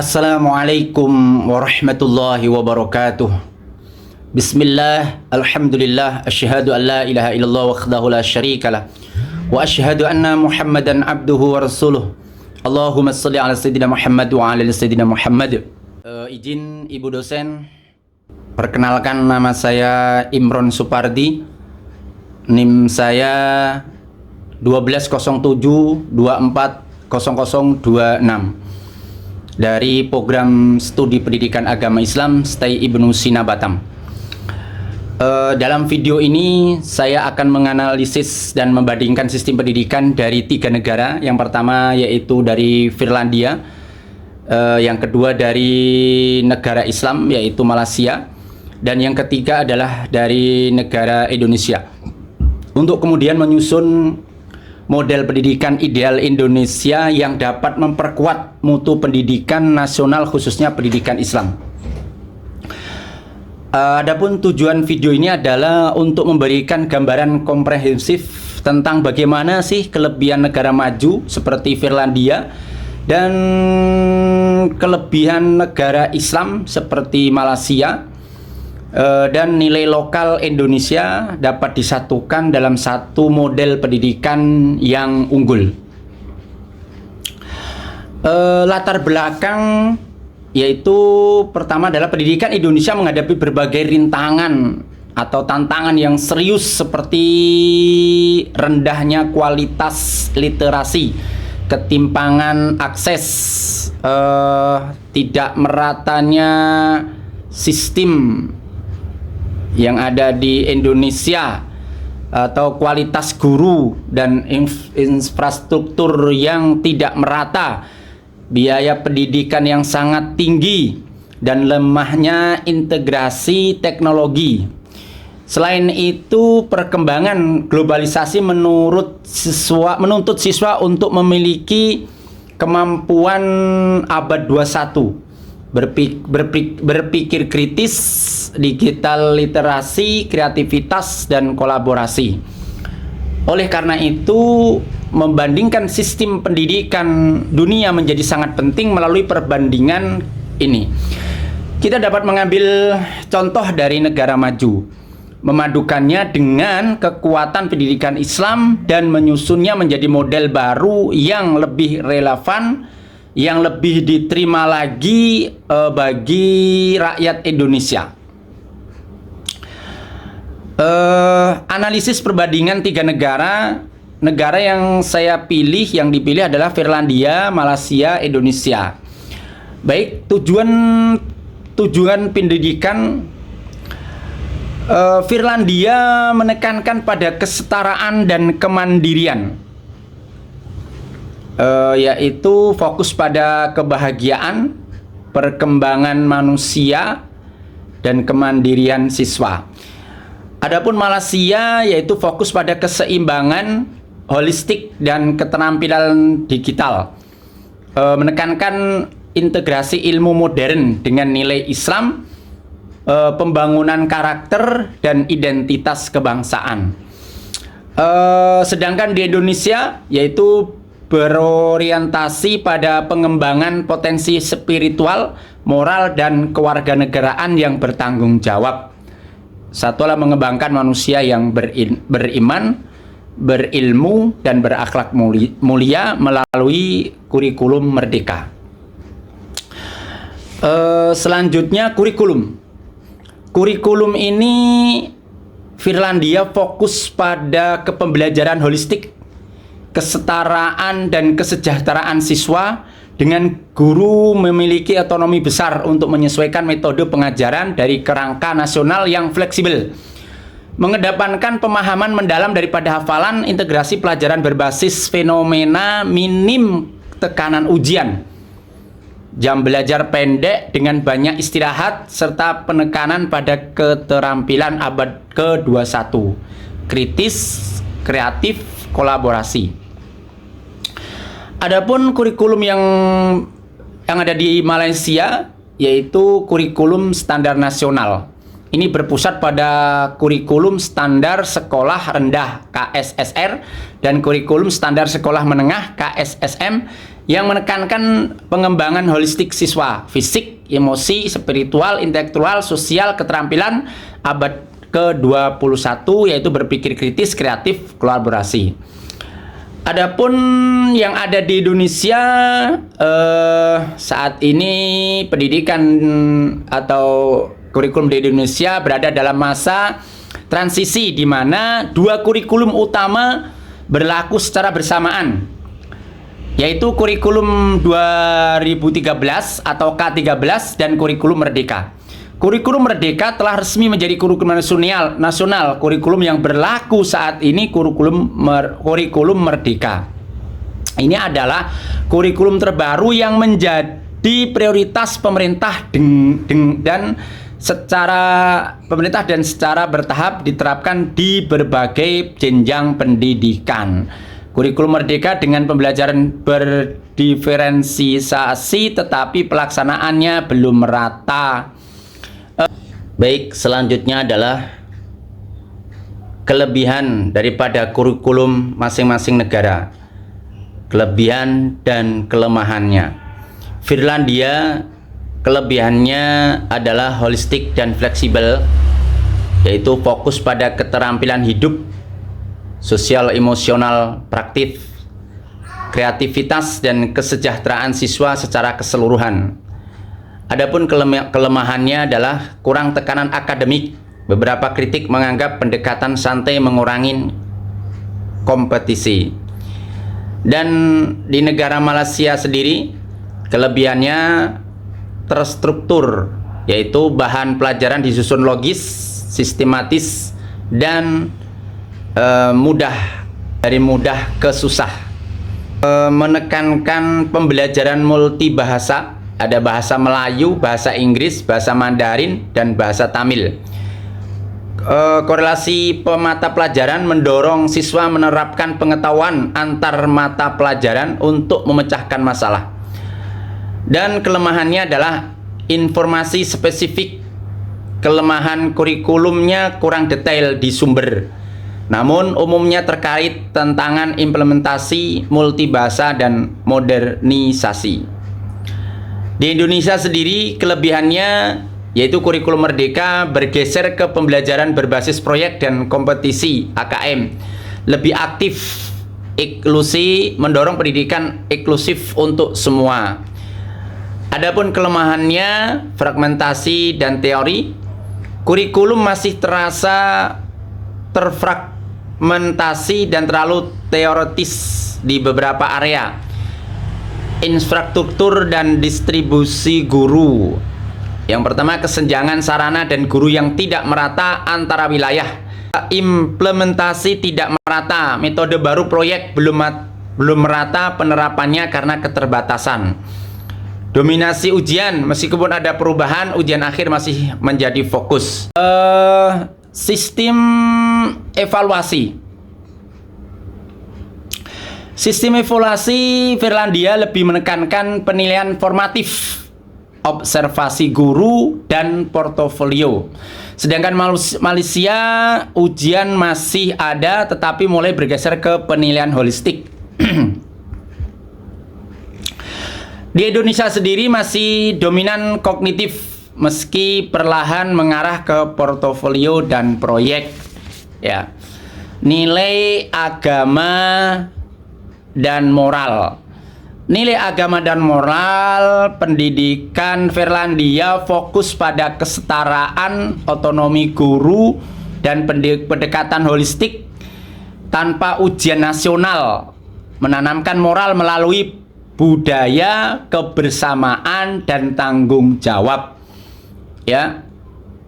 Assalamualaikum warahmatullahi wabarakatuh. Bismillah, alhamdulillah, asyhadu an la ilaha illallah wahdahu la syarikalah wa asyhadu anna Muhammadan abduhu wa rasuluh. Allahumma shalli ala sayyidina Muhammad wa ala ali sayyidina Muhammad. Izin Ibu dosen, perkenalkan nama saya Imron Supardi. NIM saya 1207240026 dari program studi pendidikan agama Islam STAI Ibnu Sina Batam. Dalam video ini saya akan menganalisis dan membandingkan sistem pendidikan dari 3 negara. Yang pertama yaitu dari Finlandia, yang kedua dari negara Islam yaitu Malaysia, dan yang ketiga adalah dari negara Indonesia, untuk kemudian menyusun model pendidikan ideal Indonesia yang dapat memperkuat mutu pendidikan nasional, khususnya pendidikan Islam. Adapun tujuan video ini adalah untuk memberikan gambaran komprehensif tentang bagaimana sih kelebihan negara maju seperti Finlandia dan kelebihan negara Islam seperti Malaysia, dan nilai lokal Indonesia dapat disatukan dalam satu model pendidikan yang unggul. Latar belakang yaitu pertama adalah pendidikan Indonesia menghadapi berbagai rintangan atau tantangan yang serius, seperti rendahnya kualitas literasi, ketimpangan akses, tidak meratanya sistem yang ada di Indonesia, atau kualitas guru dan infrastruktur yang tidak merata, biaya pendidikan yang sangat tinggi, dan lemahnya integrasi teknologi. Selain itu, perkembangan globalisasi menuntut siswa untuk memiliki kemampuan abad 21, berpikir kritis, digital literasi, kreativitas, dan kolaborasi. Oleh karena itu, membandingkan sistem pendidikan dunia menjadi sangat penting. Melalui perbandingan ini, kita dapat mengambil contoh dari negara maju, memadukannya dengan kekuatan pendidikan Islam, dan menyusunnya menjadi model baru yang lebih relevan, yang lebih diterima lagi bagi rakyat Indonesia. Analisis perbandingan 3 negara. Negara yang saya pilih, yang dipilih adalah Finlandia, Malaysia, Indonesia. Baik, tujuan pendidikan. Finlandia menekankan pada kesetaraan dan kemandirian, yaitu fokus pada kebahagiaan, perkembangan manusia, dan kemandirian siswa. Adapun Malaysia yaitu fokus pada keseimbangan holistik dan keterampilan digital, menekankan integrasi ilmu modern dengan nilai Islam, pembangunan karakter, dan identitas kebangsaan. Sedangkan di Indonesia yaitu berorientasi pada pengembangan potensi spiritual, moral, dan kewarganegaraan yang bertanggung jawab. Satu adalah mengembangkan manusia yang beriman, berilmu, dan berakhlak mulia melalui kurikulum merdeka. Selanjutnya, kurikulum. Kurikulum ini Finlandia fokus pada kepembelajaran holistik, kesetaraan, dan kesejahteraan siswa, dengan guru memiliki otonomi besar untuk menyesuaikan metode pengajaran dari kerangka nasional yang fleksibel, mengedepankan pemahaman mendalam daripada hafalan, integrasi pelajaran berbasis fenomena, minim tekanan ujian, jam belajar pendek dengan banyak istirahat, serta penekanan pada keterampilan abad ke-21, kritis, kreatif, kolaborasi. Adapun kurikulum yang ada di Malaysia yaitu kurikulum standar nasional, ini berpusat pada kurikulum standar sekolah rendah KSSR dan kurikulum standar sekolah menengah KSSM yang menekankan pengembangan holistik siswa, fisik, emosi, spiritual, intelektual, sosial, keterampilan abad ke-21, yaitu berpikir kritis, kreatif, kolaborasi. Adapun yang ada di Indonesia saat ini pendidikan atau kurikulum di Indonesia berada dalam masa transisi di mana dua kurikulum utama berlaku secara bersamaan, yaitu kurikulum 2013 atau K13 dan kurikulum Merdeka. Kurikulum Merdeka telah resmi menjadi kurikulum nasional. Kurikulum yang berlaku saat ini kurikulum Merdeka. Ini adalah kurikulum terbaru yang menjadi prioritas pemerintah dan secara bertahap diterapkan di berbagai jenjang pendidikan. Kurikulum Merdeka dengan pembelajaran berdiferensiasi tetapi pelaksanaannya belum merata. Baik, selanjutnya adalah kelebihan daripada kurikulum masing-masing negara. Kelebihan dan kelemahannya. Finlandia, kelebihannya adalah holistik dan fleksibel, yaitu fokus pada keterampilan hidup, sosial, emosional, praktif, kreativitas, dan kesejahteraan siswa secara keseluruhan. Adapun kelemahannya adalah kurang tekanan akademik. Beberapa kritik menganggap pendekatan santai mengurangi kompetisi. Dan di negara Malaysia sendiri, kelebihannya terstruktur, yaitu bahan pelajaran disusun logis, sistematis, dan dari mudah ke susah. Menekankan pembelajaran multibahasa, ada bahasa Melayu, bahasa Inggris, bahasa Mandarin, dan bahasa Tamil. Korelasi pemata pelajaran mendorong siswa menerapkan pengetahuan antar mata pelajaran untuk memecahkan masalah. Dan kelemahannya adalah informasi spesifik. Kelemahan kurikulumnya kurang detail di sumber, namun umumnya terkait tantangan implementasi multibahasa dan modernisasi. Di Indonesia sendiri, kelebihannya yaitu kurikulum Merdeka bergeser ke pembelajaran berbasis proyek dan kompetisi AKM, lebih aktif, inklusi, mendorong pendidikan inklusif untuk semua. Adapun kelemahannya fragmentasi dan teori. Kurikulum masih terasa terfragmentasi dan terlalu teoritis di beberapa area. Infrastruktur dan distribusi guru. Yang pertama, kesenjangan sarana dan guru yang tidak merata antara wilayah. Implementasi tidak merata, metode baru proyek belum merata penerapannya karena keterbatasan. Dominasi ujian, meskipun ada perubahan, ujian akhir masih menjadi fokus. Sistem evaluasi. Sistem evaluasi Finlandia lebih menekankan penilaian formatif, observasi guru, dan portofolio. Sedangkan Malaysia, ujian masih ada tetapi mulai bergeser ke penilaian holistik. Di Indonesia sendiri masih dominan kognitif, meski perlahan mengarah ke portofolio dan proyek. Ya. Nilai agama dan moral. Nilai agama dan moral pendidikan Finlandia fokus pada kesetaraan, otonomi guru, dan pendekatan holistik tanpa ujian nasional, menanamkan moral melalui budaya, kebersamaan, dan tanggung jawab. Ya,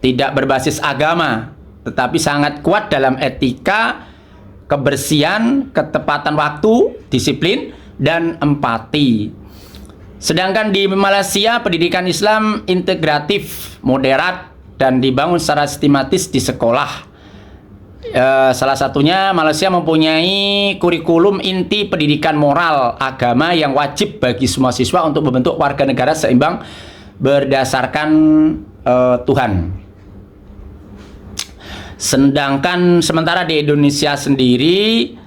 tidak berbasis agama, tetapi sangat kuat dalam etika, kebersihan, ketepatan waktu, disiplin, dan empati. Sedangkan di Malaysia, pendidikan Islam integratif, moderat, dan dibangun secara sistematis di sekolah. Salah satunya Malaysia mempunyai kurikulum inti pendidikan moral agama yang wajib bagi semua siswa untuk membentuk warga negara seimbang berdasarkan Tuhan. Sedangkan sementara di Indonesia sendiri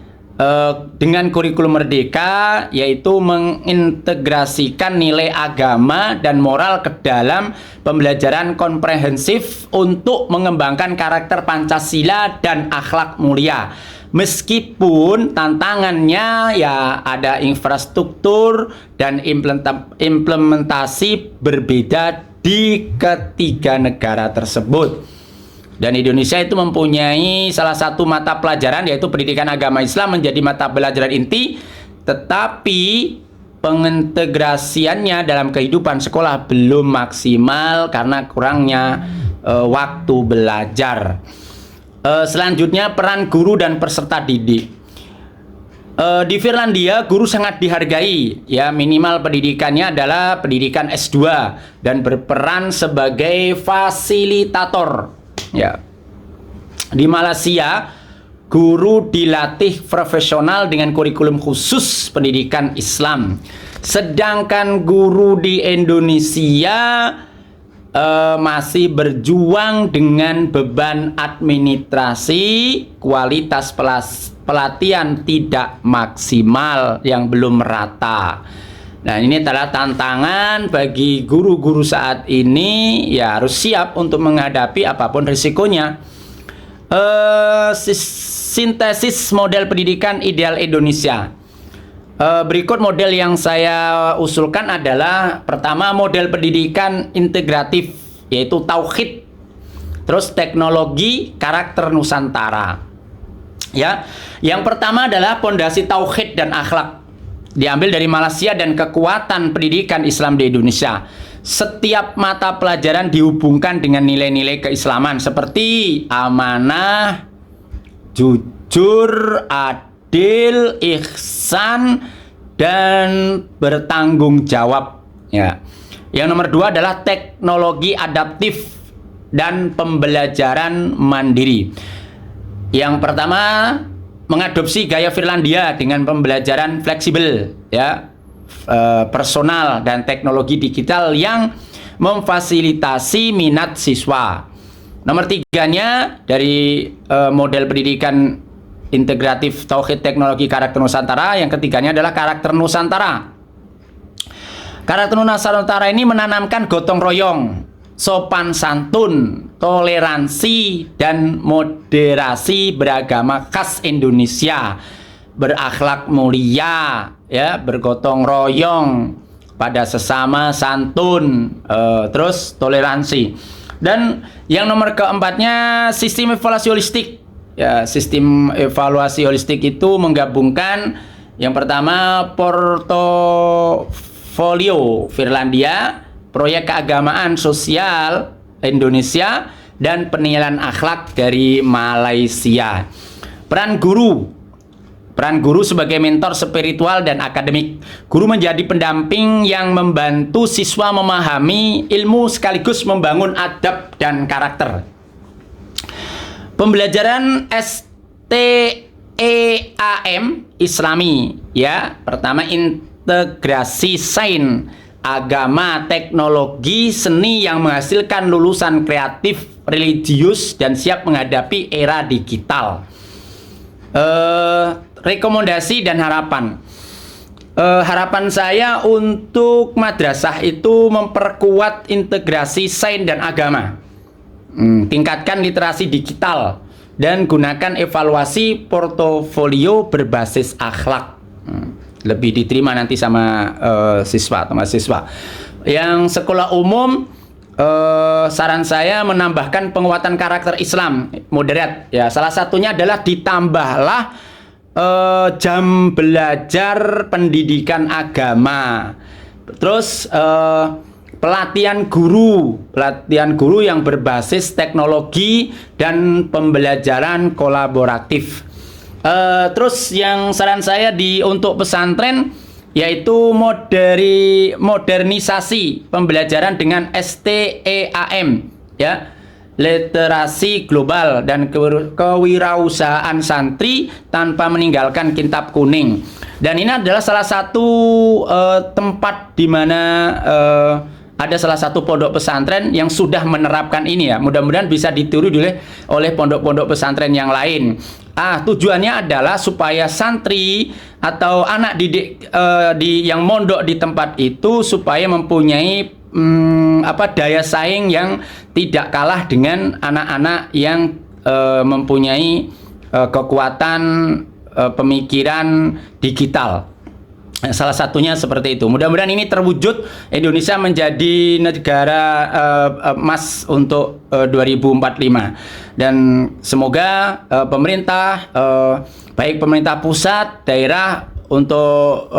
dengan kurikulum merdeka, yaitu mengintegrasikan nilai agama dan moral ke dalam pembelajaran komprehensif untuk mengembangkan karakter Pancasila dan akhlak mulia. Meskipun tantangannya ya ada infrastruktur dan implementasi berbeda di ketiga negara tersebut. Dan Indonesia itu mempunyai salah satu mata pelajaran yaitu pendidikan agama Islam menjadi mata pelajaran inti, tetapi pengintegrasiannya dalam kehidupan sekolah belum maksimal karena kurangnya waktu belajar. Selanjutnya, peran guru dan peserta didik. Di Finlandia guru sangat dihargai, ya, minimal pendidikannya adalah pendidikan S2 dan berperan sebagai fasilitator. Ya. Di Malaysia, guru dilatih profesional dengan kurikulum khusus pendidikan Islam. Sedangkan guru di Indonesia masih berjuang dengan beban administrasi, kualitas pelatihan tidak maksimal yang belum merata. Nah, ini adalah tantangan bagi guru-guru saat ini, ya harus siap untuk menghadapi apapun risikonya. Sintesis model pendidikan ideal Indonesia. Berikut model yang saya usulkan adalah, pertama, model pendidikan integratif, yaitu tauhid, terus teknologi, karakter Nusantara. Ya, yang pertama adalah pondasi tauhid dan akhlak. Diambil dari Malaysia dan kekuatan pendidikan Islam di Indonesia. Setiap mata pelajaran dihubungkan dengan nilai-nilai keislaman seperti amanah, jujur, adil, ihsan, dan bertanggung jawab. Ya. Yang nomor dua adalah teknologi adaptif dan pembelajaran mandiri. Yang pertama, mengadopsi gaya Finlandia dengan pembelajaran fleksibel, ya, personal dan teknologi digital yang memfasilitasi minat siswa. Nomor tiganya dari model pendidikan integratif tauhid, teknologi, karakter Nusantara. Yang ketiganya adalah karakter Nusantara. Karakter Nusantara ini menanamkan gotong royong, sopan santun, toleransi, dan moderasi beragama khas Indonesia, berakhlak mulia, ya, bergotong royong pada sesama, santun, terus toleransi. Dan yang nomor keempatnya, sistem evaluasi holistik. Ya, sistem evaluasi holistik itu menggabungkan yang pertama portofolio Finlandia, proyek keagamaan sosial Indonesia, dan penilaian akhlak dari Malaysia. Peran guru sebagai mentor spiritual dan akademik. Guru menjadi pendamping yang membantu siswa memahami ilmu sekaligus membangun adab dan karakter. Pembelajaran STEAM Islami, ya. Pertama, integrasi sains, agama, teknologi, seni yang menghasilkan lulusan kreatif, religius, dan siap menghadapi era digital. Rekomendasi dan harapan. Harapan saya untuk madrasah itu memperkuat integrasi sains dan agama. Tingkatkan literasi digital dan gunakan evaluasi portofolio berbasis akhlak. Lebih diterima nanti sama siswa atau mahasiswa. Yang sekolah umum, saran saya menambahkan penguatan karakter Islam moderat. Ya, salah satunya adalah ditambahlah jam belajar pendidikan agama. Terus pelatihan guru yang berbasis teknologi dan pembelajaran kolaboratif. Terus yang saran saya untuk pesantren yaitu modernisasi pembelajaran dengan STEAM, ya, literasi global dan kewirausahaan santri tanpa meninggalkan kitab kuning. Dan ini adalah salah satu tempat di mana ada salah satu pondok pesantren yang sudah menerapkan ini ya. Mudah-mudahan bisa ditiru oleh pondok-pondok pesantren yang lain. Tujuannya adalah supaya santri atau anak didik yang mondok di tempat itu supaya mempunyai daya saing yang tidak kalah dengan anak-anak yang mempunyai kekuatan pemikiran digital. Salah satunya seperti itu. Mudah-mudahan ini terwujud, Indonesia menjadi negara emas untuk 2045. Dan semoga pemerintah, baik pemerintah pusat, daerah untuk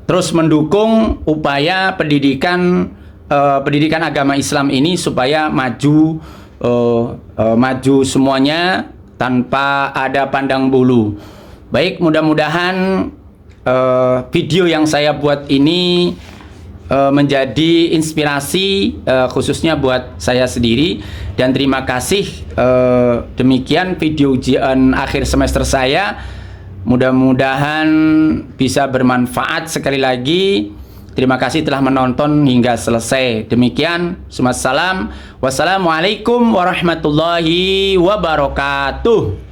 terus mendukung upaya pendidikan agama Islam ini supaya maju semuanya tanpa ada pandang bulu. Baik, mudah-mudahan video yang saya buat ini menjadi inspirasi khususnya buat saya sendiri, dan terima kasih. Demikian video ujian akhir semester saya. Mudah-mudahan bisa bermanfaat. Sekali lagi terima kasih telah menonton hingga selesai. Demikian, wassalamualaikum warahmatullahi wabarakatuh.